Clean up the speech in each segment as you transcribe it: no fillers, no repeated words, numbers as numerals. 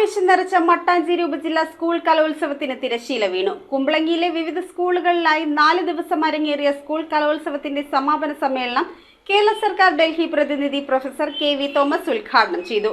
ആവേശം നിറച്ച മട്ടാഞ്ചേരി ഉപജില്ലാ സ്കൂൾ കലോത്സവത്തിന് തിരശ്ശീല വീണു. കുമ്പളങ്ങിയിലെ വിവിധ സ്കൂളുകളിലായി 4 ദിവസം അരങ്ങേറിയ സ്കൂൾ കലോത്സവത്തിന്റെ സമാപന സമ്മേളനം കേരള സർക്കാർ ഡൽഹി പ്രതിനിധി പ്രൊഫസർ KV തോമസ് ഉദ്ഘാടനം ചെയ്തു.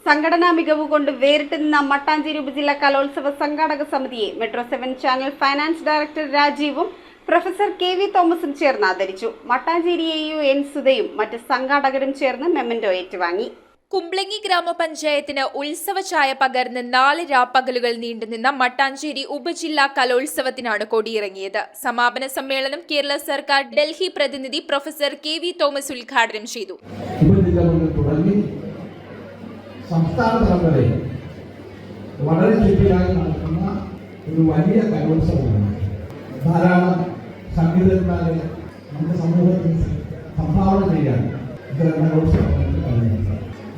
സംഘടനാ മികവുകൊണ്ട് വേറിട്ട് നിന്ന മട്ടാഞ്ചേരി ഉപജില്ലാ കലോത്സവ സംഘാടക സമിതിയെ മെട്രോ 7 ചാനൽ ഫൈനാൻസ് ഡയറക്ടർ രാജീവും പ്രൊഫസർ KV തോമസും ചേർന്ന് ആദരിച്ചു. മട്ടാഞ്ചേരി AU N സുധയും മറ്റ് സംഘാടകരും ചേർന്ന് മെമ്മന്റോ ഏറ്റുവാങ്ങി. കുമ്പളങ്ങി ഗ്രാമപഞ്ചായത്തിന് ഉത്സവ ചായ പകർന്ന് 4 രാപ്പകലുകൾ നീണ്ടുനിന്ന മട്ടാഞ്ചേരി ഉപജില്ലാ കലോത്സവത്തിനാണ് കൊടിയിറങ്ങിയത്. സമാപന സമ്മേളനം കേരള സർക്കാർ ഡൽഹി പ്രതിനിധി പ്രൊഫസർ KV തോമസ് ഉദ്ഘാടനം ചെയ്തു. സംസ്ഥാന തലവരെ വളരെ ശക്തിയായി നടക്കുന്ന ഒരു വലിയ കലോത്സവമാണ്. ധാരാളം സംഗീതജ്ഞരെ നമ്മുടെ സമൂഹത്തിൽ സംഭാവന ചെയ്യാൻ ഇത്തരം കലോത്സവങ്ങൾക്ക് കഴിയുന്നുണ്ട്.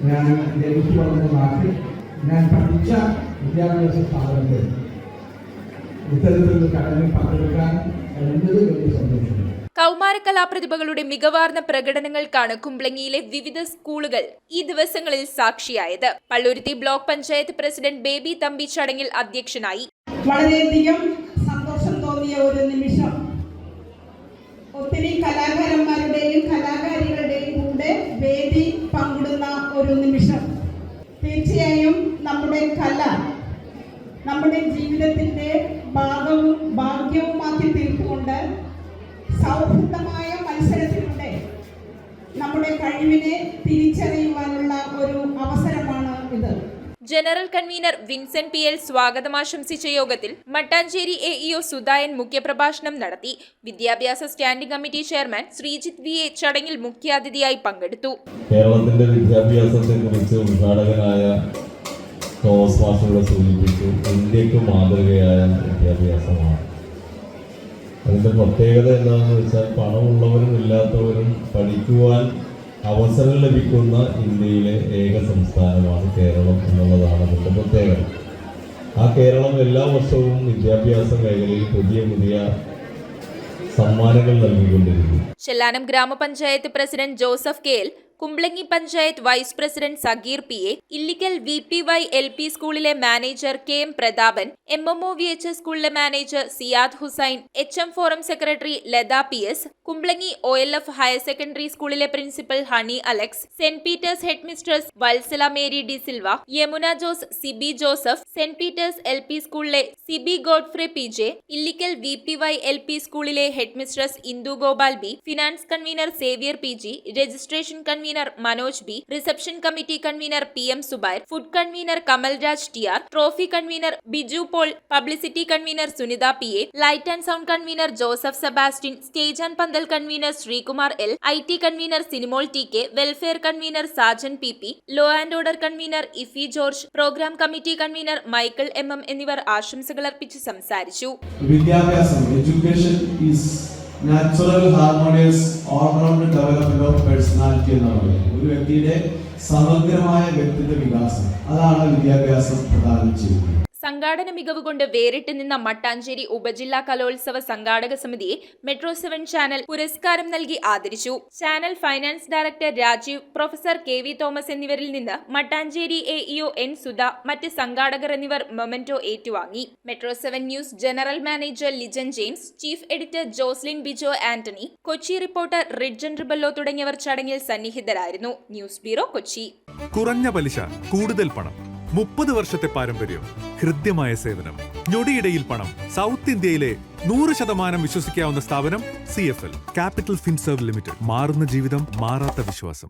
ഞാൻ ജനിച്ചു വളർന്ന നാട്ടിൽ ഞാൻ പഠിച്ച വിദ്യാഭ്യാസ സ്ഥാപനത്തിൽ ഇത്തരത്തിലുള്ള ചടങ്ങിൽ പങ്കെടുക്കാൻ കഴിഞ്ഞത് വലിയ സന്തോഷമുണ്ട്. കൗമാര കലാപ്രതിഭകളുടെ മികവാർന്ന പ്രകടനങ്ങൾക്കാണ് കുമ്പളങ്ങിയിലെ വിവിധ സ്കൂളുകൾ ഈ ദിവസങ്ങളിൽ സാക്ഷിയായത്. പള്ളുരുത്തി ബ്ലോക്ക് പഞ്ചായത്ത് പ്രസിഡന്റ് ബേബി തമ്പി ചടങ്ങിൽ അധ്യക്ഷനായി. വളരെയധികം സന്തോഷം തോന്നിയ ഒരു നിമിഷം. ഒത്തിരി കലാകാരന്മാരുടെയും കലാകാരികളുടെയും കൂടെ വേദി പങ്കിടുന്ന ഒരു നിമിഷം. തീർച്ചയായും നമ്മുടെ കല നമ്മുടെ ജീവിതത്തിന്റെ ഭാഗ്യവുമാക്കി തീർത്തുകൊണ്ട് സൗഹൃദമായ മത്സരത്തിലൂടെ നമ്മുടെ കഴിവിനെ തിരിച്ചറിയുവാനുള്ള ഒരു അവസരമാണ് ഇത്. ജനറൽ കൺവീനർ വിൻസെന്റ് PL സ്വാഗതം ആശംസിച്ച യോഗത്തിൽ മട്ടാഞ്ചേരി AEO സുധായൻ മുഖ്യപ്രഭാഷണം നടത്തി. വിദ്യാഭ്യാസ standing committee chairman Sreejith VA ചടങ്ങിൽ മുഖ്യാതിഥിയായി പങ്കെടുത്തു. കേരളത്തിന്റെ വിദ്യാഭ്യാസത്തെ കുറിച്ച് ഉദ്ഘാടകനായ തോമസ് മാസ്റ്ററുടെ സൂചിപ്പിച്ചു, ഇന്ത്യക്ക് മാതൃകയായ വിദ്യാഭ്യാസമാണ്. അതിന്റെ പ്രത്യേകത എന്താണെന്ന് വെച്ചാൽ പണമുള്ളവരും ഇല്ലാത്തവരും പഠിക്കുവാൻ അവസരം ലഭിക്കുന്ന ഇന്ത്യയിലെ ഏക സംസ്ഥാനമാണ് കേരളം എന്നുള്ളതാണ് അതിൻ്റെ പ്രത്യേകത. ആ കേരളം എല്ലാ വർഷവും വിദ്യാഭ്യാസ മേഖലയിൽ പുതിയ സമ്മാനങ്ങൾ നൽകിക്കൊണ്ടിരിക്കുന്നു. ചെല്ലാനം ഗ്രാമപഞ്ചായത്ത് president Joseph KL, Kumbalangi panchayat vice president Sageer PA, Illikkal VPY LP സ്കൂളിലെ manager KM Prathapan, MMO VHS സ്കൂളിലെ manager Siyad Hussain, HM forum secretary Latha PS, Kumbalangi OLF higher secondary സ്കൂളിലെ principal Honey Alex, Saint Peter's headmistress Valsala Mary De Silva, Yamuna Jose, Sibi Joseph, Saint Peter's LP സ്കൂളിലെ Sibi Godfrey PJ, Illikkal VPY LP സ്കൂളിലെ headmistress Indu Gopal B, finance convener Xavier PG, registration convener Manoj B, reception committee convener PM Zubair, food convener Kamalraj TR, trophy convener Biju Paul, publicity convener Sunitha PA, light and sound convener Joseph Sebastian, stage and pandal convener Sreekumar L, IT convener Sinimol TK, welfare convener Sajan PP, law and order convener Iffy George, program committee convener Michael MM എന്നിവർ ആശംസകൾ അർപ്പിച്ച് സംസാരിച്ചു. വിദ്യാഭ്യാസം, education is natural harmonious all round development of personality എന്ന് പറയുന്നത്. ഒരു വ്യക്തിയുടെ സമഗ്രമായ വ്യക്തിത്വ വികാസം, അതാണ് വിദ്യാഭ്യാസം പ്രദാനം ചെയ്യുന്നത്. സംഘാടന മികവ് കൊണ്ട് വേറിട്ട് നിന്ന മട്ടാഞ്ചേരി ഉപജില്ലാ കലോത്സവ സംഘാടക സമിതിയെ മെട്രോ 7 ചാനൽ പുരസ്കാരം നൽകി ആദരിച്ചു. Channel finance director Rajeev, professor KV Thomas എന്നിവരിൽ നിന്ന് മട്ടാഞ്ചേരി AEO N സുധ, മറ്റ് സംഘാടകർ എന്നിവർ മൊമെന്റോ ഏറ്റുവാങ്ങി. Metro 7 news general manager Lijan James, chief editor Joslin Bijo Antony, Kochi reporter Ridgen Rebello തുടങ്ങിയവർ ചടങ്ങിൽ സന്നിഹിതരായിരുന്നു. News bureau, Kochi. കുറഞ്ഞ പലിശ, കൂടുതൽ പണം, 30 വർഷത്തെ പാരമ്പര്യം, ഹൃദ്യമായ സേവനം, ഞൊടിയിടയിൽ പണം. സൗത്ത് ഇന്ത്യയിലെ 100% വിശ്വസിക്കാവുന്ന സ്ഥാപനം CFL ക്യാപിറ്റൽ ഫിൻസർവ് ലിമിറ്റഡ്. മാറുന്ന ജീവിതം, മാറാത്ത വിശ്വാസം.